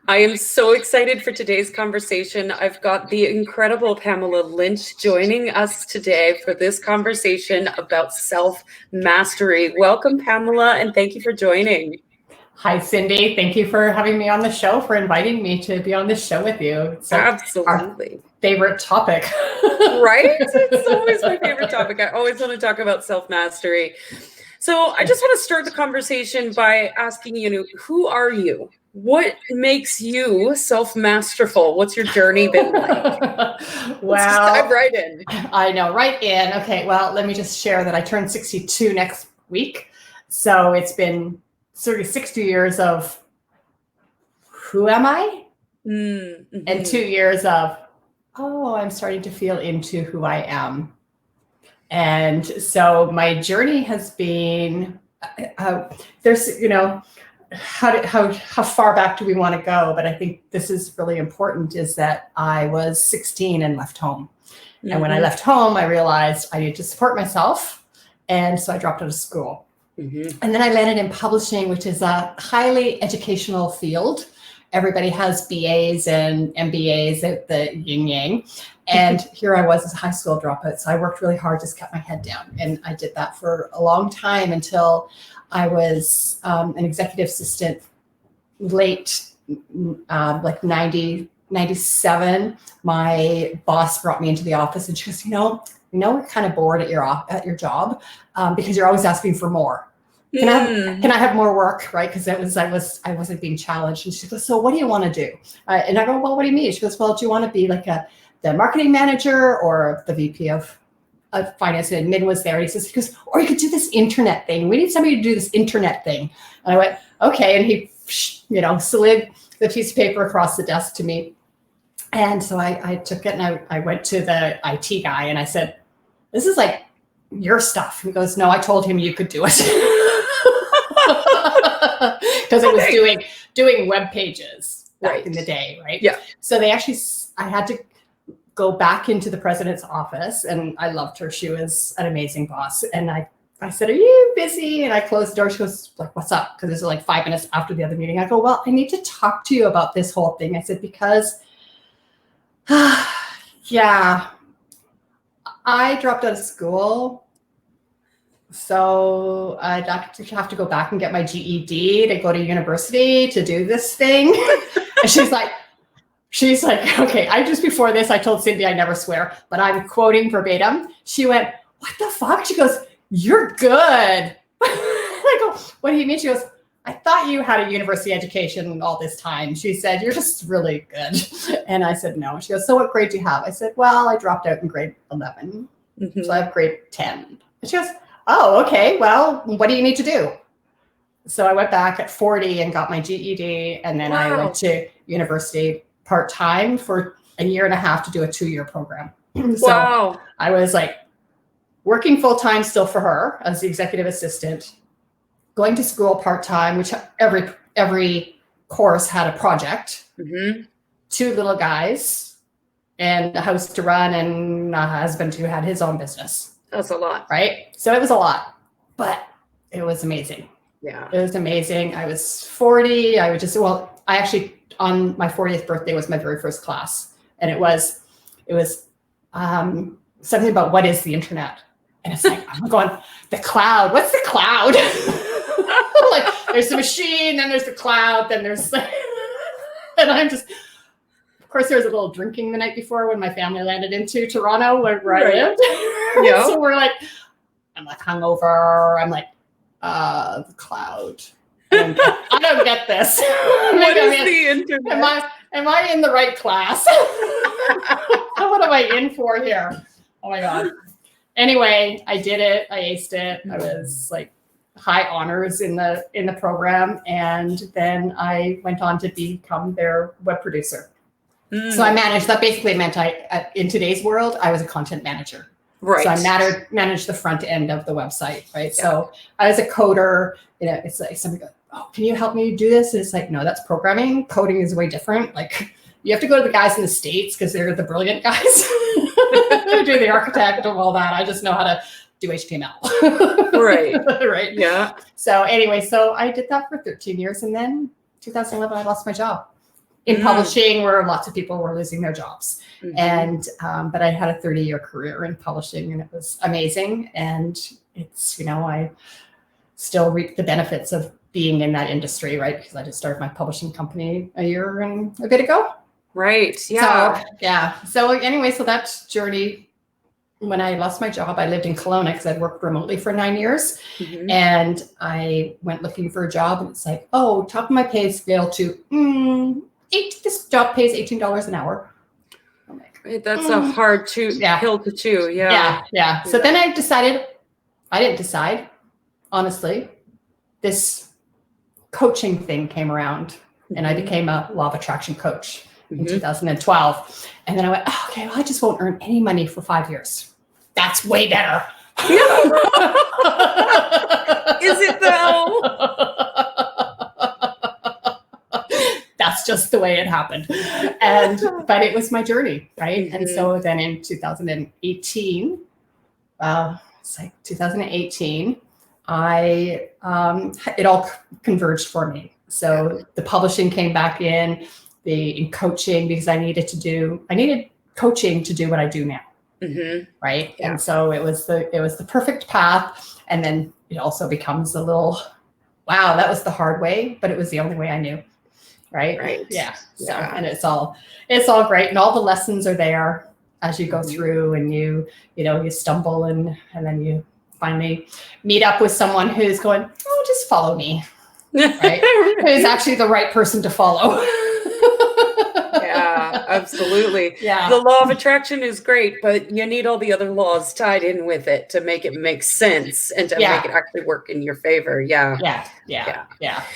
I am so excited for today's conversation. I've got the incredible Pamela Lynch joining us today for this conversation about self-mastery. Welcome, Pamela, and thank you for joining. Hi, Cindy. Thank you for having me on the show, for inviting me to be on this show with you. It's like Absolutely. our favorite topic. Right? It's always my favorite topic. I always want to talk about self-mastery. So I just want to start the conversation by asking you, who are you? What makes you self-masterful? What's your journey been like? Let's just dive right in. I know, right in. Okay, well, let me just share that I turned 62 next week. So it's been sort of 60 years of who am I? Mm-hmm. And 2 years of, oh, I'm starting to feel into who I am. And so my journey has been, there's, how far back do we want to go? But I think this is really important, is that I was 16 and left home. Mm-hmm. And when I left home, I realized I needed to support myself. And so I dropped out of school. Mm-hmm. And then I landed in publishing, which is a highly educational field. Everybody has BAs and MBAs at the yin yang. And here I was as a high school dropout. So I worked really hard, just kept my head down. And I did that for a long time until I was an executive assistant late, like 97. My boss brought me into the office and she goes, we're kind of bored at your job because you're always asking for more. Can I have more work, right? Because I wasn't being challenged. And she goes, so what do you want to do? And I go, well, what do you mean? She goes, well, do you want to be like the marketing manager or the VP of finance? And admin was there. He goes, or you could do this internet thing. We need somebody to do this internet thing. And I went, okay. And he, slid the piece of paper across the desk to me. And so I took it and I went to the IT guy and I said, this is like your stuff. He goes, no, I told him you could do it. Because it was doing web pages back in the day, right? Yeah. So I had to go back into the president's office, and I loved her. She was an amazing boss. And I said, are you busy? And I closed the door. She goes, like, what's up? Because this is like 5 minutes after the other meeting. I go, well, I need to talk to you about this whole thing. I said, because, yeah, I dropped out of school. So I'd have to go back and get my GED to go to university to do this thing. And she's like, okay, just before this, I told Cindy I never swear, but I'm quoting verbatim. She went, what the fuck? She goes, you're good. I go, what do you mean? She goes, I thought you had a university education all this time. She said, you're just really good. And I said, no. She goes, so what grade do you have? I said, well, I dropped out in grade 11. Mm-hmm. So I have grade 10. And she goes, oh, okay, well, what do you need to do? So I went back at 40 and got my GED. And then I went to university part-time for a year and a half to do a 2-year program. So I was like working full-time still for her as the executive assistant, going to school part-time, which every course had a project, mm-hmm. 2 little guys and a house to run and a husband who had his own business. That's a lot. Right? So it was a lot, but it was amazing. Yeah. It was amazing. I was 40. I actually, on my 40th birthday was my very first class. And it was something about what is the internet? And it's like, I'm going, the cloud. What's the cloud? Like, there's the machine, then there's the cloud, then there's, and I'm just, of course, there was a little drinking the night before when my family landed into Toronto, where I lived. Yeah. So I'm like hungover. I'm like, the cloud. I don't get this. What is the internet? Am I in the right class? What am I in for here? Oh my God. Anyway, I did it. I aced it. I was like high honors in the program. And then I went on to become their web producer. Mm. So I managed, that basically meant in today's world, I was a content manager. Right. So I managed the front end of the website, right? Yeah. So I was a coder, it's like somebody goes, oh, can you help me do this? And it's like, no, that's programming. Coding is way different. Like you have to go to the guys in the States because they're the brilliant guys who do the architect and all that. I just know how to do HTML. Right. Right. Yeah. So anyway, so I did that for 13 years and then 2011, I lost my job in publishing, where lots of people were losing their jobs. And, but I had a 30-year career in publishing, and it was amazing. And it's, I still reap the benefits of being in that industry, right? Because I just started my publishing company a year and a bit ago. Right. Yeah. So, yeah. So anyway, so that journey, when I lost my job, I lived in Kelowna because I'd worked remotely for 9 years. And I went looking for a job, and it's like, oh, top of my pay scale to this job pays $18 an hour. I'm like, That's a hard pill to chew. Yeah. So then I didn't decide, honestly. This coaching thing came around, and I became a law of attraction coach in 2012. And then I went, oh, okay, well, I just won't earn any money for 5 years. That's way better. Is it though? That's just the way it happened. But it was my journry, right? And so then in 2018, it's like 2018, it all converged for me. So the publishing came back in coaching, because I needed coaching to do what I do now. Right. Yeah. And so it was the perfect path. And then it also becomes a little, wow, that was the hard way, but it was the only way I knew. Right. Yeah. So, and it's all great. And all the lessons are there as you go through, and you stumble and then you finally meet up with someone who's going, oh, just follow me. Right. Who's actually the right person to follow. Yeah, absolutely. Yeah. The law of attraction is great, but you need all the other laws tied in with it to make it make sense and to make it actually work in your favor. Yeah.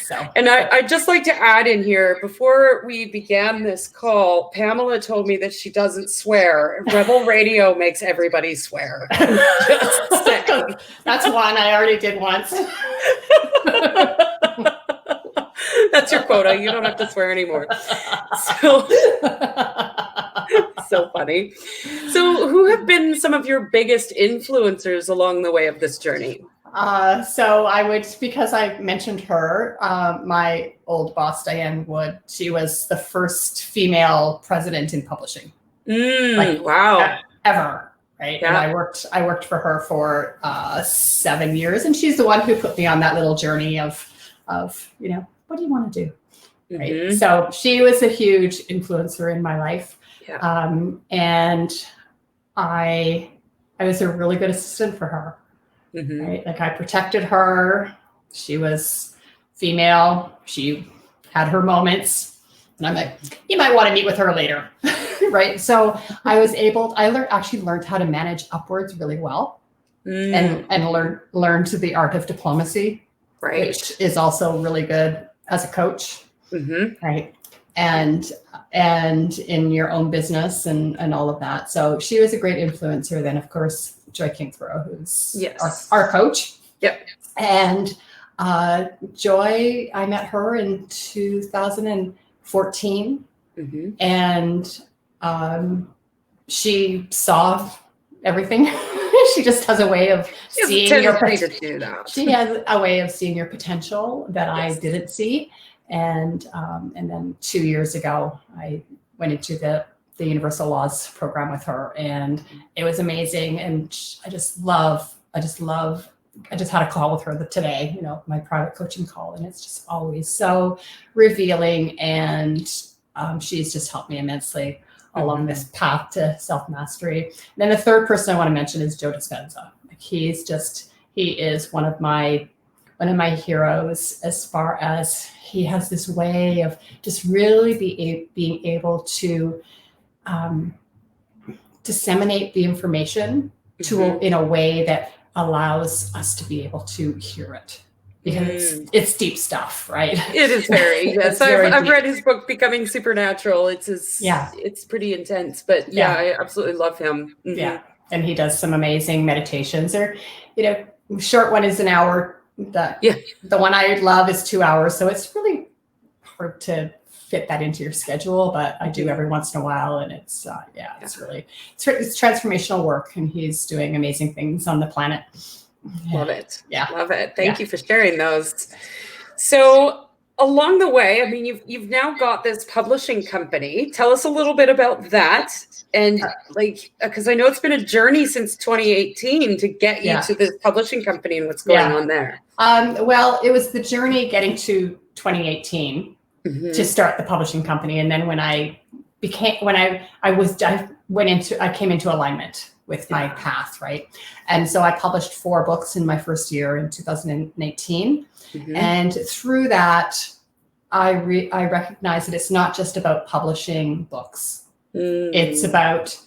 So, and I'd just like to add in here, before we began this call, Pamela told me that she doesn't swear. Rebel Radio makes everybody swear. Just saying. That's one I already did once. That's your quota. You don't have to swear anymore. So funny. So who have been some of your biggest influencers along the way of this journey? So I would, because I mentioned her, my old boss, Diane Wood, she was the first female president in publishing. Wow. Ever. Right. Yeah. And I worked for her for 7 years, and she's the one who put me on that little journey of what do you want to do? Right. So she was a huge influencer in my life. Yeah. And I was a really good assistant for her. Right. Like, I protected her. She was female. She had her moments. And I'm like, you might want to meet with her later. Right. So I actually learned how to manage upwards really well, and learned the art of diplomacy, right, which is also really good as a coach. Right. And in your own business and all of that. So she was a great influencer. Then, of course, Joy Kingsborough, who's our coach. Yep. And Joy, I met her in 2014. And she saw everything. She just has a way of seeing your potential. She has a way of seeing your potential that I didn't see. And then 2 years ago, I went into the Universal Laws program with her, and it was amazing. And I just had a call with her today, my private coaching call, and it's just always so revealing. And she's just helped me immensely along this path to self-mastery. And then the third person I want to mention is Joe Dispenza. He is one of my heroes, as far as he has this way of just really being able to disseminate the information in a way that allows us to be able to hear it. Because it's deep stuff, right? It is very, yes. I've read his book, Becoming Supernatural. It's pretty intense, but I absolutely love him. Yeah. And he does some amazing meditations. Or, short one is an hour. The one I love is 2 hours. So it's really hard to fit that into your schedule, but I do every once in a while. And it's transformational work, and he's doing amazing things on the planet. Love it. Yeah. Love it. Thank you for sharing those. So along the way, I mean, you've now got this publishing company. Tell us a little bit about that. And like, because I know it's been a journey since 2018 to get you to this publishing company and what's going on there. Well, it was the journey getting to 2018 to start the publishing company. And then when I came into alignment with my path, right? And so I published 4 books in my first year in 2018. And through that, I recognized that it's not just about publishing books. It's about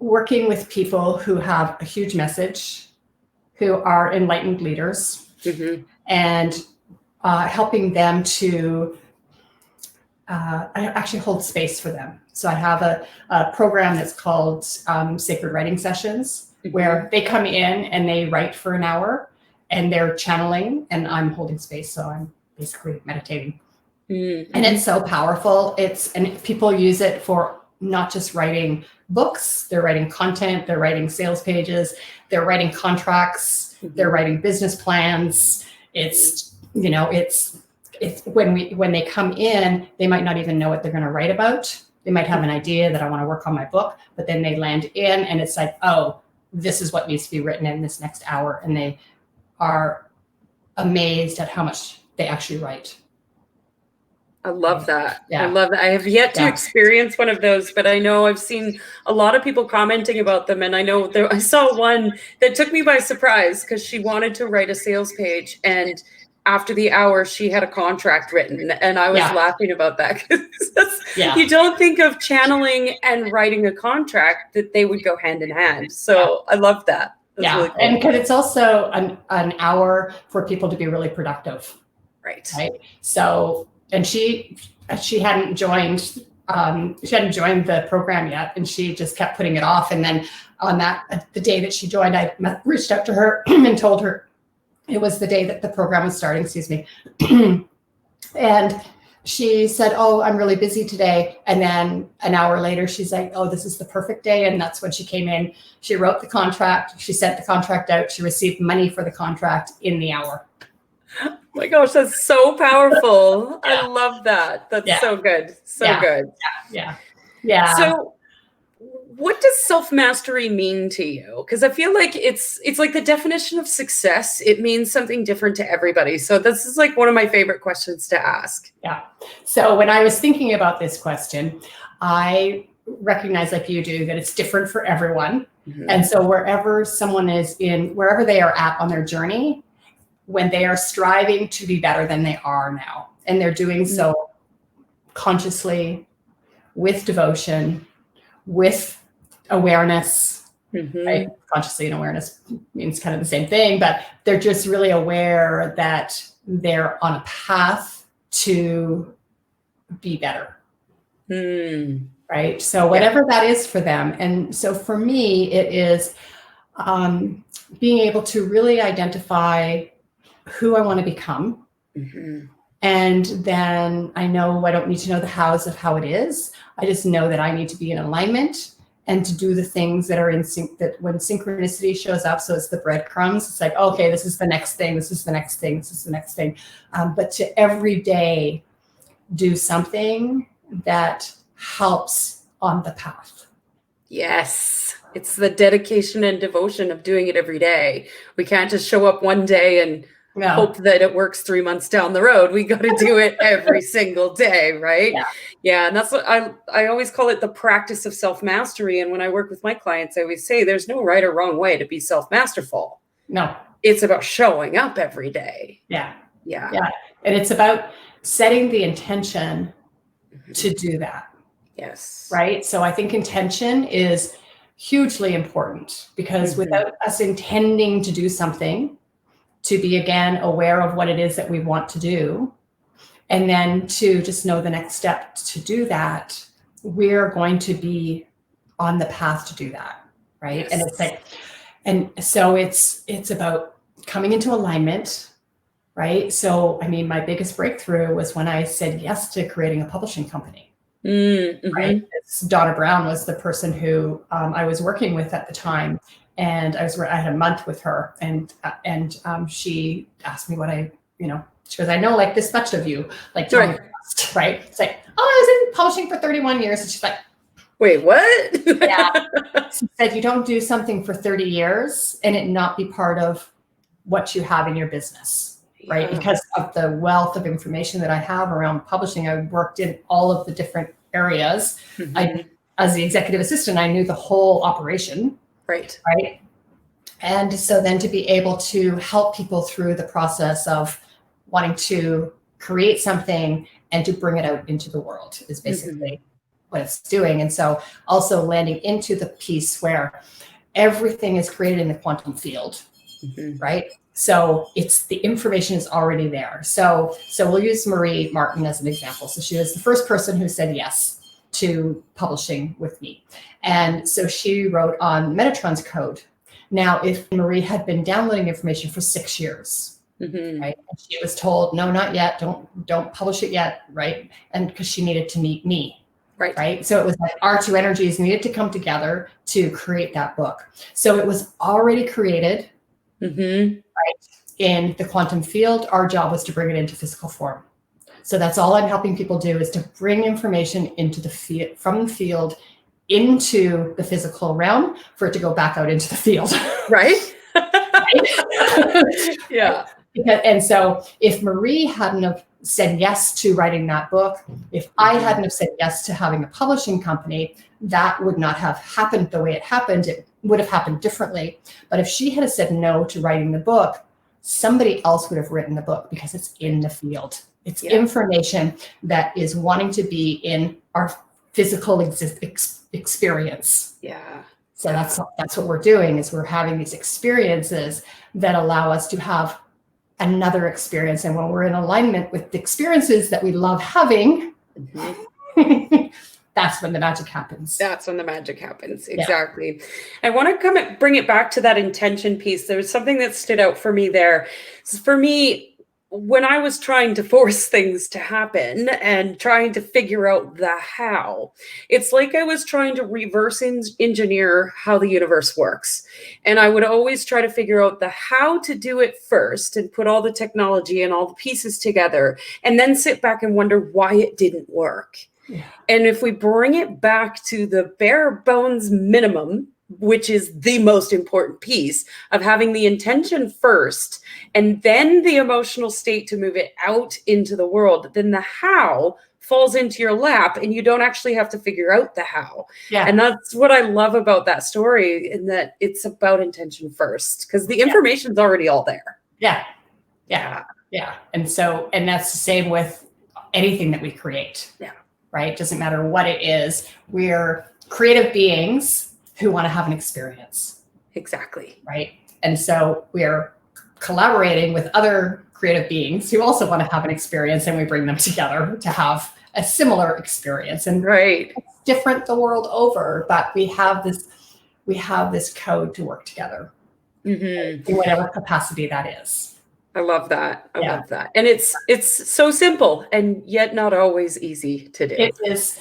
working with people who have a huge message, who are enlightened leaders, and helping them to actually hold space for them. So I have a program that's called Sacred Writing Sessions, where they come in and they write for an hour and they're channeling and I'm holding space. So I'm basically meditating. And it's so powerful. And people use it for not just writing books, they're writing content, they're writing sales pages, they're writing contracts, they're writing business plans. It's when they come in, they might not even know what they're going to write about. They might have an idea that I want to work on my book, but then they land in and it's like, oh, this is what needs to be written in this next hour. And they are amazed at how much they actually write. I love that. I love that. I have yet to experience one of those, but I know I've seen a lot of people commenting about them. And I know I saw one that took me by surprise because she wanted to write a sales page. And after the hour, she had a contract written. And I was laughing about that. You don't think of channeling and writing a contract that they would go hand in hand. So I love that. That's really cool. And because it's also an hour for people to be really productive. Right. So, and she hadn't joined the program yet, and she just kept putting it off. And then the day that she joined, I reached out to her and told her it was the day that the program was starting, and she said, oh, I'm really busy today. And then an hour later, she's like, oh, this is the perfect day. And that's when she came in. She wrote the contract. She sent the contract out. She received money for the contract in the hour. Oh my gosh, that's so powerful. I love that. That's so good. So good. Yeah. So what does self-mastery mean to you? Because I feel like it's like the definition of success. It means something different to everybody. So this is like one of my favorite questions to ask. Yeah. So when I was thinking about this question, I recognize, like you do, that it's different for everyone. And so wherever someone is wherever they are at on their journey, when they are striving to be better than they are now, and they're doing so consciously, with devotion, with awareness, right? Consciously and awareness means kind of the same thing, but they're just really aware that they're on a path to be better. Right? So whatever that is for them. And so for me, it is being able to really identify who I want to become. And then I know I don't need to know the hows of how it is. I just know that I need to be in alignment and to do the things that are in sync, that when synchronicity shows up, so it's the breadcrumbs, it's like, okay, this is the next thing, this is the next thing, this is the next thing. But to every day do something that helps on the path. Yes. It's the dedication and devotion of doing it every day. We can't just show up one day and hope that it works 3 months down the road. We got to do it every single day, right? And that's what I always call it, the practice of self-mastery. And when I work with my clients, I always say there's no right or wrong way to be self-masterful. No. It's about showing up every day. Yeah. And it's about setting the intention to do that. Yes. Right? So I think intention is hugely important, because without us intending to do something, to be again aware of what it is that we want to do, and then to just know the next step to do that, we're going to be on the path to do that, right? And it's like, and so it's about coming into alignment, right? So I mean, my biggest breakthrough was when I said yes to creating a publishing company. Right? Donna Brown was the person who I was working with at the time. And I had a month with her, and she asked me what I She goes, I know like this much of you, like, tell me Right. the rest, right? It's like, oh, I was in publishing for 31 years. And she's like, Wait, what? yeah. She said, you don't do something for 30 years and it not be part of what you have in your business, right? Yeah. Because of the wealth of information that I have around publishing. I worked in all of the different areas. As the executive assistant, I knew the whole operation. Right. Right. And so then to be able to help people through the process of wanting to create something and to bring it out into the world is basically what it's doing. And so also landing into the piece where everything is created in the quantum field, right? So it's the information is already there. So we'll use Marie Martin as an example. So she was the first person who said yes to publishing with me. And so she wrote on Metatron's code. Now, if Marie had been downloading information for 6 years, right, and she was told, no, not yet, don't publish it yet, right? And because she needed to meet me, right? So it was like our two energies needed to come together to create that book. So it was already created, right, in the quantum field. Our job was to bring it into physical form. So that's all I'm helping people do, is to bring information into the field, from the field into the physical realm, for it to go back out into the field. Right. Right? Yeah. And so if Marie hadn't have said yes to writing that book, if I hadn't have said yes to having a publishing company, that would not have happened the way it happened. It would have happened differently. But if she had said no to writing the book, somebody else would have written the book, because it's in the field. It's information that is wanting to be in our physical experience. Yeah. So that's what we're doing, is we're having these experiences that allow us to have another experience. And when we're in alignment with the experiences that we love having, that's when the magic happens. That's when the magic happens. Exactly. Yeah. I want to bring it back to that intention piece. There was something that stood out for me there. For me, when I was trying to force things to happen and trying to figure out the how, it's like I was trying to reverse engineer how the universe works. And I would always try to figure out the how to do it first and put all the technology and all the pieces together, and then sit back and wonder why it didn't work. Yeah. And if we bring it back to the bare bones minimum, which is the most important piece of having the intention first and then the emotional state to move it out into the world, then the how falls into your lap and you don't actually have to figure out the how. Yeah. And that's what I love about that story, in that it's about intention first, because the information's already all there. Yeah. Yeah. Yeah. And that's the same with anything that we create. Yeah. Right? Doesn't matter what it is. We're creative beings who want to have an experience. Exactly. Right. And so we're collaborating with other creative beings who also want to have an experience, and we bring them together to have a similar experience. And it's different the world over, but we have this code to work together in whatever capacity that is. I love that. I love that. And it's so simple and yet not always easy to do. It is.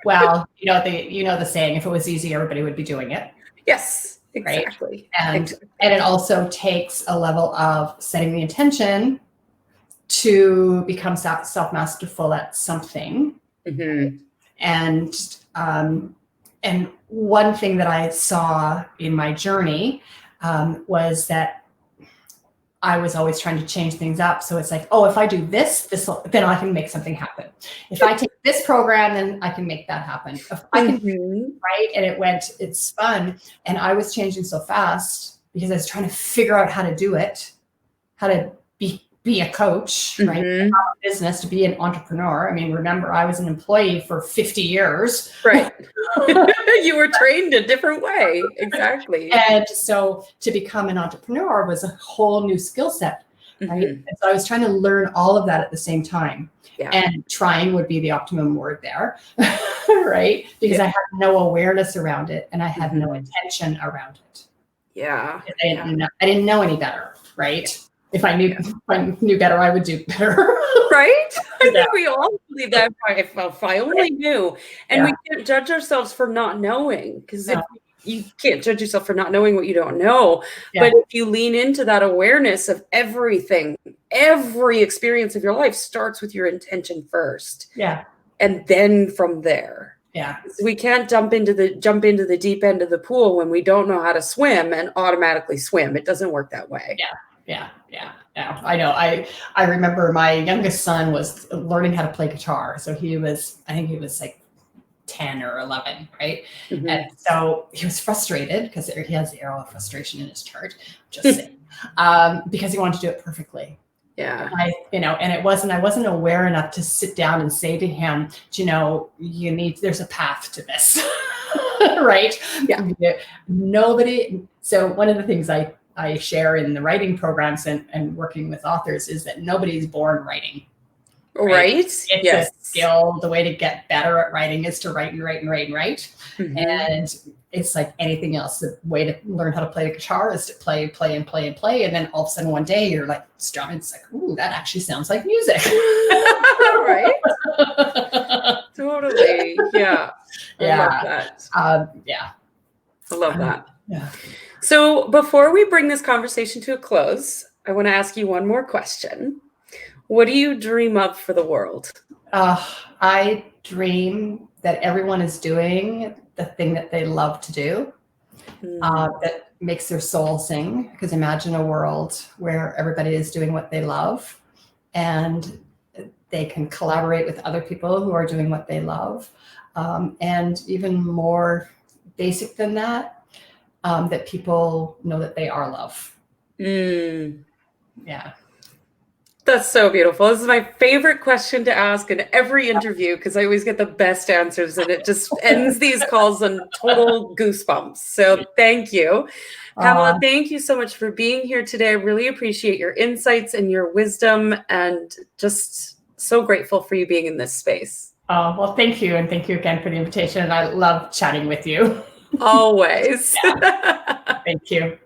Well, you know the saying, if it was easy, everybody would be doing it. Yes, exactly. Right? And it also takes a level of setting the intention to become self-masterful at something. And one thing that I saw in my journey was that I was always trying to change things up. So it's like, oh, if I do this, then I can make something happen. If I take this program, then I can make that happen. If I can, right? And it's fun. And I was changing so fast because I was trying to figure out how to do it, how to be a coach, right? To have a business, to be an entrepreneur. I mean, remember, I was an employee for 50 years. Right. You were trained a different way. Exactly. And so to become an entrepreneur was a whole new skill set. Right. And so I was trying to learn all of that at the same time. Yeah. And trying would be the optimum word there. Right. Because I had no awareness around it, and I had no intention around it. Yeah. I didn't know any better. Right. If I knew better, I would do better. Right? I think we all believe that. If I only knew. And we can't judge ourselves for not knowing. Because you can't judge yourself for not knowing what you don't know. Yeah. But if you lean into that awareness of everything, every experience of your life starts with your intention first. Yeah. And then from there. Yeah. We can't jump into the deep end of the pool when we don't know how to swim and automatically swim. It doesn't work that way. Yeah. I know. I remember my youngest son was learning how to play guitar. So I think he was like 10 or 11, right? Mhm. And so he was frustrated because he has the arrow of frustration in his chart, just saying, because he wanted to do it perfectly. Yeah. And I wasn't aware enough to sit down and say to him, there's a path to this, right? Yeah. So one of the things I share in the writing programs and working with authors is that nobody's born writing. Right? It's a skill. The way to get better at writing is to write and write and write and write. Mhm. And it's like anything else. The way to learn how to play the guitar is to play and play and play and play. And then all of a sudden one day you're like, it's like, ooh, that actually sounds like music. Right? Totally. Yeah. I love that. I love that. Yeah. So before we bring this conversation to a close, I want to ask you one more question. What do you dream of for the world? I dream that everyone is doing the thing that they love to do, that makes their soul sing. Because imagine a world where everybody is doing what they love and they can collaborate with other people who are doing what they love. And even more basic than that, that people know that they are love. Yeah. That's so beautiful. This is my favorite question to ask in every interview because I always get the best answers and it just ends these calls on total goosebumps. So thank you. Pamela, thank you so much for being here today. I really appreciate your insights and your wisdom and just so grateful for you being in this space. Well, thank you. And thank you again for the invitation. And I love chatting with you. Always. Thank you.